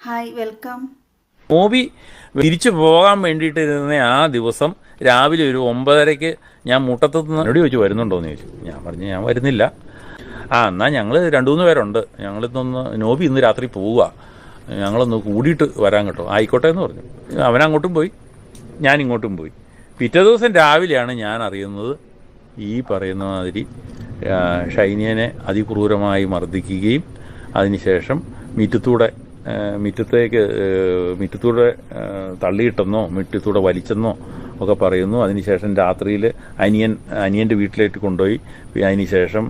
Hi welcome. Movie തിരിച്ചു പോകാൻ വേണ്ടിയിട്ട് ഇരുന്ന ആ ദിവസം രാവിലെ ഒരു 9:30-ക്ക് ഞാൻ മുട്ടത്തുനിന്ന് എന്നോട് ചോദിച്ചു വരുന്നുണ്ടോയെന്ന് ചോദിച്ചു. ഞാൻ പറഞ്ഞു ഞാൻ വരുന്നില്ല. എന്നാൽ ഞങ്ങൾ 2-3 പേരുണ്ട്, നോബി ഇന്ന് രാത്രി പോവുക, ഞങ്ങളൊന്ന് കൂടിയിട്ട് വരാൻ കേട്ടോ. ആയിക്കോട്ടെ എന്ന് പറഞ്ഞു. അവനങ്ങോട്ടും പോയി, ഞാൻ ഇങ്ങോട്ടും പോയി. പിറ്റേ ദിവസം രാവിലെയാണ് ഞാൻ അറിയുന്നത് ഈ പറയുന്ന മാതിരി ഷൈനിയനെ അതിക്രൂരമായി മർദ്ദിക്കുകയും അതിനുശേഷം മുറ്റത്തൂടെ തള്ളിയിട്ടെന്നോ മുറ്റത്തൂടെ വലിച്ചെന്നോ ഒക്കെ പറയുന്നു. അതിനുശേഷം രാത്രിയിൽ അനിയൻ്റെ വീട്ടിലേക്ക് കൊണ്ടുപോയി. അതിനുശേഷം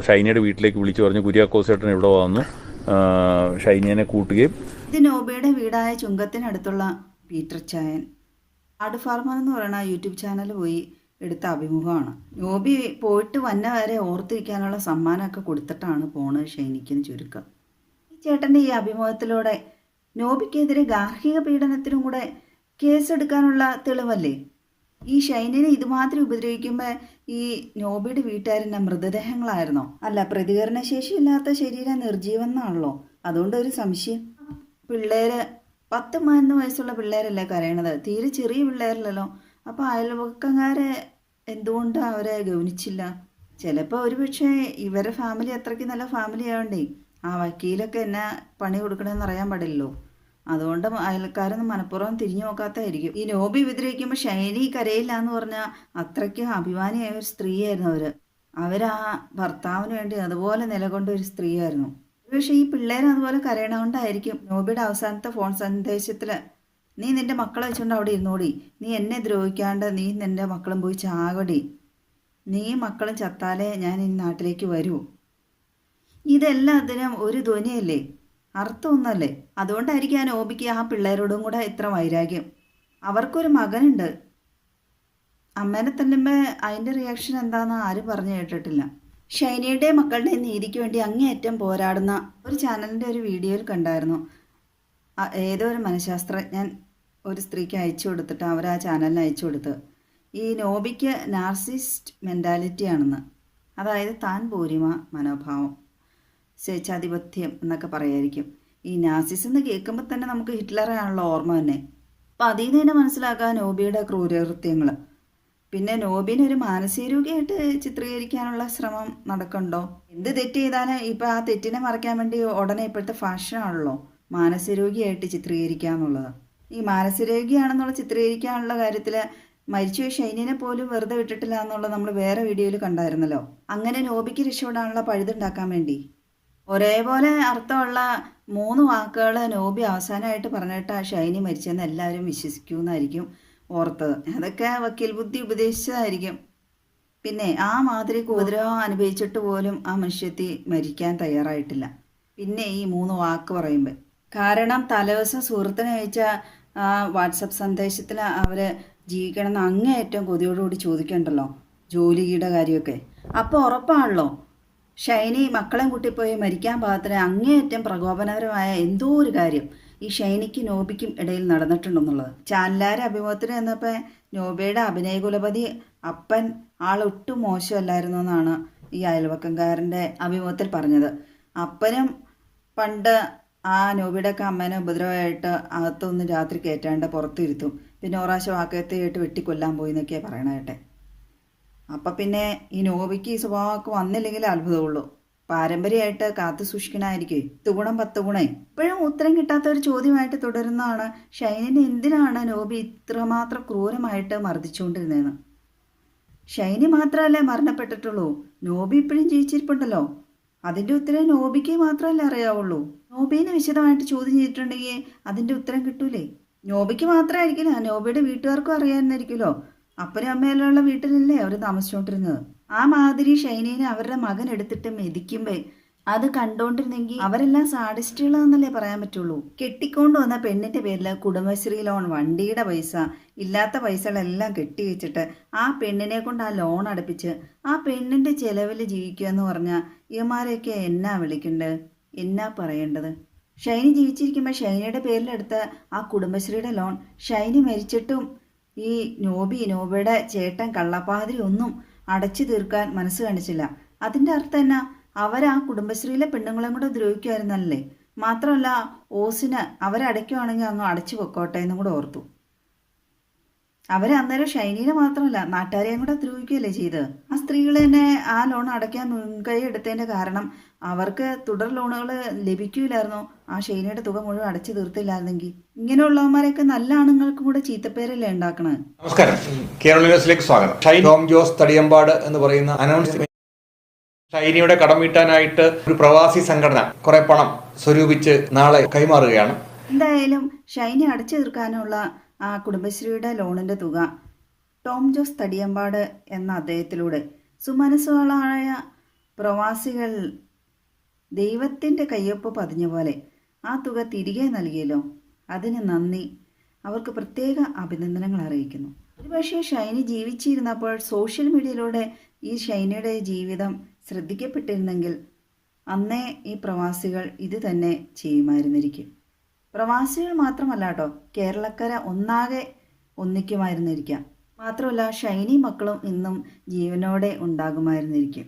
ഷൈനിയുടെ വീട്ടിലേക്ക് വിളിച്ചു പറഞ്ഞു കുര്യാക്കോസ് ചേട്ടൻ ഇവിടെ വന്നു ഷൈനിയനെ കൂട്ടുകയും. ഇത് നോബിയുടെ വീടായ ചുങ്കത്തിനടുത്തുള്ള പീറ്റർ ചായൻ ആട് ഫാർമർ എന്ന് പറയുന്ന യൂട്യൂബ് ചാനൽ പോയി എടുത്ത അഭിമുഖമാണ്. നോബി പോയിട്ട് വന്ന വരെ ഓർത്തിരിക്കാനുള്ള സമ്മാനമൊക്കെ കൊടുത്തിട്ടാണ് പോണത് ഷൈനിക്കെന്ന് ചുരുക്കം. ഈ ചേട്ടൻ്റെ ഈ അഭിമുഖത്തിലൂടെ നോബിക്കെതിരെ ഗാർഹിക പീഡനത്തിനും കൂടെ കേസെടുക്കാനുള്ള തെളിവല്ലേ? ഈ ഷൈനിനെ ഇതുമാത്രം ഉപദ്രവിക്കുമ്പോൾ ഈ നോബിയുടെ വീട്ടുകാരൻ്റെ മൃതദേഹങ്ങളായിരുന്നോ? അല്ല, പ്രതികരണശേഷിയില്ലാത്ത ശരീരം നിർജീവെന്നാണല്ലോ. അതുകൊണ്ട് ഒരു സംശയം. പിള്ളേര് 10-11 വയസ്സുള്ള പിള്ളേരല്ലേ കരയണത്, തീരെ ചെറിയ പിള്ളേരല്ലല്ലോ. അപ്പോൾ അയൽവക്കക്കാരെ എന്തുകൊണ്ട് അവരെ ഗൗനിച്ചില്ല? ചിലപ്പോൾ ഒരുപക്ഷെ ഇവരുടെ ഫാമിലി അത്രയ്ക്ക് നല്ല ഫാമിലി ആയതുകൊണ്ടേ ആ വക്കീലൊക്കെ എന്നാ പണി കൊടുക്കണമെന്ന് അറിയാൻ പാടില്ലല്ലോ. അതുകൊണ്ട് അയൽക്കാരൊന്നും മനഃപൂർവ്വം തിരിഞ്ഞു നോക്കാത്തായിരിക്കും. ഈ നോബി ഉപദ്രവിക്കുമ്പോൾ ഷൈനി കരയില്ല എന്ന് പറഞ്ഞാൽ അത്രയ്ക്ക് അഭിമാനിയായ ഒരു സ്ത്രീയായിരുന്നു അവരാ ഭർത്താവിന് വേണ്ടി അതുപോലെ നിലകൊണ്ട ഒരു സ്ത്രീയായിരുന്നു. പക്ഷേ ഈ പിള്ളേർ അതുപോലെ കരയണതുകൊണ്ടായിരിക്കും നോബിയുടെ അവസാനത്തെ ഫോൺ സന്ദേശത്തിൽ നീ നിൻ്റെ മക്കളെ വെച്ചുകൊണ്ട് അവിടെ ഇരുന്നോടി, നീ എന്നെ ദ്രോഹിക്കാണ്ട് നീ നിൻ്റെ മക്കളും പോയി ചാകടി, നീ മക്കളും ചത്താലേ ഞാൻ ഈ നാട്ടിലേക്ക് വരൂ. ഇതെല്ലാത്തിനും ഒരു ധ്വനിയല്ലേ, അർത്ഥമൊന്നല്ലേ? അതുകൊണ്ടായിരിക്കും ആ നോബിക്ക് ആ പിള്ളേരോടും കൂടെ ഇത്ര വൈരാഗ്യം. അവർക്കൊരു മകനുണ്ട്. അമ്മേനെ തല്ലുമ്പോൾ അതിൻ്റെ റിയാക്ഷൻ എന്താണെന്ന് ആരും പറഞ്ഞു കേട്ടിട്ടില്ല. ഷൈനിയുടെ മക്കളുടെ നീതിക്ക് വേണ്ടി അങ്ങേയറ്റം പോരാടുന്ന ഒരു ചാനലിൻ്റെ ഒരു വീഡിയോയിൽ കണ്ടായിരുന്നു. ഏതോ ഒരു മനഃശാസ്ത്രജ്ഞൻ ഒരു സ്ത്രീക്ക് അയച്ചു കൊടുത്തിട്ട് അവർ ആ ചാനലിന് അയച്ചു കൊടുത്ത് ഈ നോബിക്ക് നാർസിസ്റ്റ് മെൻറ്റാലിറ്റി ആണെന്ന്, അതായത് താൻ പോരിമ മനോഭാവം, സ്വേച്ഛാധിപത്യം എന്നൊക്കെ പറയായിരിക്കും. ഈ നാർസിസ് എന്ന് കേൾക്കുമ്പോൾ തന്നെ നമുക്ക് ഹിറ്റ്ലറാണല്ലോ ഓർമ്മ തന്നെ. അപ്പം അതിൽ നിന്ന് തന്നെ മനസ്സിലാക്കാം നോബിയുടെ ക്രൂരകൃത്യങ്ങൾ. പിന്നെ നോബിനെ ഒരു മാനസിക രോഗിയായിട്ട് ചിത്രീകരിക്കാനുള്ള ശ്രമം നടക്കണ്ടോ? എന്ത് തെറ്റ് ചെയ്താലും ഇപ്പം ആ തെറ്റിനെ മറയ്ക്കാൻ വേണ്ടി ഉടനെ ഇപ്പോഴത്തെ ഫാഷനാണല്ലോ മാനസിക രോഗിയായിട്ട് ചിത്രീകരിക്കുക എന്നുള്ളത്. ഈ മാനസിക രോഗിയാണെന്നുള്ള ചിത്രീകരിക്കാനുള്ള കാര്യത്തിൽ മരിച്ചുപോയ ഷൈനിനെ പോലും വെറുതെ വിട്ടിട്ടില്ല എന്നുള്ളത് നമ്മൾ വേറെ വീഡിയോയിൽ കണ്ടായിരുന്നല്ലോ. അങ്ങനെ നോബിക്ക് രക്ഷപ്പെടാനുള്ള പഴുതുണ്ടാക്കാൻ വേണ്ടി ഒരേപോലെ അർത്ഥമുള്ള 3 വാക്കുകൾ നോബി അവസാനമായിട്ട് പറഞ്ഞിട്ട് ആ ഷൈനി മരിച്ചെന്ന് എല്ലാവരും വിശ്വസിക്കുമെന്നായിരിക്കും ഓർത്തത്. അതൊക്കെ വക്കീൽ ബുദ്ധി ഉപദേശിച്ചതായിരിക്കും. പിന്നെ ആ മാതിരി ഉപദ്രവം അനുഭവിച്ചിട്ട് പോലും ആ മനുഷ്യത്തി മരിക്കാൻ തയ്യാറായിട്ടില്ല. പിന്നെ ഈ 3 വാക്ക് പറയുമ്പോൾ കാരണം തലേദിവസം സുഹൃത്തിനെ അയച്ച വാട്സപ്പ് സന്ദേശത്തിൽ അവർ ജീവിക്കണമെന്ന് അങ്ങേയറ്റം കൊതിയോടുകൂടി ചോദിക്കണ്ടല്ലോ ജോലിയുടെ കാര്യമൊക്കെ. അപ്പോൾ ഉറപ്പാണല്ലോ ഷൈനി മക്കളെ കൂട്ടിപ്പോയി മരിക്കാൻ പാകത്തിന് അങ്ങേയറ്റം പ്രകോപനപരമായ എന്തോ ഒരു കാര്യം ഈ ഷൈനിക്കും നോബിക്കും ഇടയിൽ നടന്നിട്ടുണ്ടെന്നുള്ളത്. ചാനലാരെ അഭിമുഖത്തിന് ചെന്നപ്പോൾ നോബിയുടെ അഭിനയ കുലപതി അപ്പൻ ആളൊട്ടും മോശമല്ലായിരുന്നു എന്നാണ് ഈ അയൽവക്കംകാരൻ്റെ അഭിമുഖത്തിൽ പറഞ്ഞത്. അപ്പനും പണ്ട് ആ നോബിയുടെയൊക്കെ അമ്മേനെ ഉപദ്രവമായിട്ട് അകത്തൊന്നും രാത്രി കയറ്റാണ്ട് പുറത്തിരുത്തും, പിന്നെ ഒരാശം വാക്കത്തേട്ട് വെട്ടിക്കൊല്ലാൻ പോയി എന്നൊക്കെയാണ് പറയണേട്ടെ. അപ്പം പിന്നെ ഈ നോബിക്ക് ഈ സ്വഭാവമൊക്കെ വന്നില്ലെങ്കിൽ അത്ഭുതമുള്ളൂ. പാരമ്പര്യമായിട്ട് കാത്തു സൂക്ഷിക്കണമായിരിക്കും 10 ഗുണം 10 ഗുണേ. ഇപ്പോഴും ഉത്തരം കിട്ടാത്ത ഒരു ചോദ്യമായിട്ട് തുടരുന്നതാണ് ഷൈനിനെ എന്തിനാണ് നോബി ഇത്രമാത്രം ക്രൂരമായിട്ട് മർദ്ദിച്ചുകൊണ്ടിരുന്നതെന്ന്. ഷൈനി മാത്രമല്ലേ മരണപ്പെട്ടിട്ടുള്ളൂ, നോബി ഇപ്പോഴും ജീവിച്ചിരിപ്പുണ്ടല്ലോ. അതിൻ്റെ ഉത്തരം നോബിക്ക് മാത്രമല്ലേ അറിയാവുള്ളൂ. നോബീനെ വിശദമായിട്ട് ചോദ്യം ചെയ്തിട്ടുണ്ടെങ്കിൽ അതിൻ്റെ ഉത്തരം കിട്ടൂലേ? നോബിക്ക് മാത്രമായിരിക്കില്ല, നോബിയുടെ വീട്ടുകാർക്കും അറിയാമെന്നായിരിക്കുമല്ലോ. അപ്പനും അമ്മയെല്ലാം വീട്ടിലല്ലേ അവർ താമസിച്ചുകൊണ്ടിരുന്നത്. ആ മാതിരി ഷൈനീനെ അവരുടെ മകൻ എടുത്തിട്ട് മെതിക്കുമ്പോൾ അത് കണ്ടുകൊണ്ടിരുന്നെങ്കിൽ അവരെല്ലാം സാഡിസ്റ്റുകളാണെന്നല്ലേ പറയാൻ പറ്റുള്ളൂ. കെട്ടിക്കൊണ്ട് വന്ന പെണ്ണിൻ്റെ പേരിൽ കുടുംബശ്രീ ലോൺ, വണ്ടിയുടെ പൈസ, ഇല്ലാത്ത പൈസകളെല്ലാം കെട്ടി വെച്ചിട്ട് ആ പെണ്ണിനെ കൊണ്ട് ആ ലോൺ അടപ്പിച്ച് ആ പെണ്ണിൻ്റെ ചിലവിൽ ജീവിക്കുക എന്ന് പറഞ്ഞാൽ ഇവന്മാരെയൊക്കെ എന്നാ വിളിക്കേണ്ടത്, എന്നാ പറയേണ്ടത്? ഷൈനി ജീവിച്ചിരിക്കുമ്പോൾ ഷൈനിയുടെ പേരിലെടുത്ത ആ കുടുംബശ്രീയുടെ ലോൺ ഷൈനി മരിച്ചിട്ടും ഈ നോബിയുടെ ചേട്ടൻ കള്ളപ്പാതിരി ഒന്നും അടച്ചു തീർക്കാൻ മനസ്സ് കാണിച്ചില്ല. അതിൻ്റെ അർത്ഥം എന്നാ? അവർ ആ കുടുംബശ്രീയിലെ പെണ്ണുങ്ങളെ കൂടെ ദ്രോഹിക്കുമായിരുന്നല്ലേ. മാത്രമല്ല ഓസിന് അവരടയ്ക്കുവാണെങ്കിൽ അങ്ങ് അടച്ചു പൊക്കോട്ടെ എന്നും കൂടെ ഓർത്തു. അവരെ അന്നേരം ഷൈനീനെ മാത്രമല്ല നാട്ടുകാരെയും കൂടെ ദ്രോഹിക്കുകയല്ലേ ചെയ്ത്. ആ സ്ത്രീകൾ തന്നെ ആ ലോൺ അടയ്ക്കാൻ മുൻകൈ എടുത്തതിൻ്റെ കാരണം അവർക്ക് തുടർ ലോണുകൾ ലഭിക്കില്ലായിരുന്നോ ആ ഷൈനയുടെ തുക മുഴുവൻ അടച്ചു തീർത്തില്ലായിരുന്നെങ്കിൽ. ഇങ്ങനെയുള്ളവന്മാരെയൊക്കെ നല്ല ആണുങ്ങൾക്കും കൂടെ ചീത്തപ്പേരല്ലേ ഉണ്ടാക്കണത്. നമസ്കാരം, കേരള ന്യൂസിലേക്ക് സ്വാഗതം. ടോം ജോസ് തടിയമ്പാട് എന്ന് പറയുന്ന അനൗൺസ്മെന്റ് ഷൈനിയുടെ കടം വീട്ടാനായിട്ട് ഒരു പ്രവാസി സംഘടന കുറെ പണം സ്വരൂപിച്ച് നാളെ കൈമാറുകയാണ്. എന്തായാലും ഷൈനി അടച്ചു തീർക്കാനുള്ള ആ കുടുംബശ്രീയുടെ ലോണിൻ്റെ തുക ടോം ജോസ് തടിയമ്പാട് എന്ന അദ്ദേഹത്തിലൂടെ സുമനസ്സുകളായ പ്രവാസികൾ ദൈവത്തിൻ്റെ കയ്യൊപ്പ് പതിഞ്ഞ പോലെ ആ തുക തിരികെ നൽകിയല്ലോ. അതിന് നന്ദി. അവർക്ക് പ്രത്യേക അഭിനന്ദനങ്ങൾ അറിയിക്കുന്നു. ഒരുപക്ഷെ ഷൈനി ജീവിച്ചിരുന്നപ്പോൾ സോഷ്യൽ മീഡിയയിലൂടെ ഈ ഷൈനിയുടെ ജീവിതം ശ്രദ്ധിക്കപ്പെട്ടിരുന്നെങ്കിൽ അന്നേ ഈ പ്രവാസികൾ ഇത് തന്നെ ചെയ്യുമായിരുന്നിരിക്കും. പ്രവാസികൾ മാത്രമല്ല കേട്ടോ, കേരളക്കര ഒന്നാകെ ഒന്നിക്കുമായിരുന്നിരിക്കാം. മാത്രമല്ല ഷൈനി മക്കളും ഇന്നും ജീവനോടെ ഉണ്ടാകുമായിരുന്നിരിക്കും.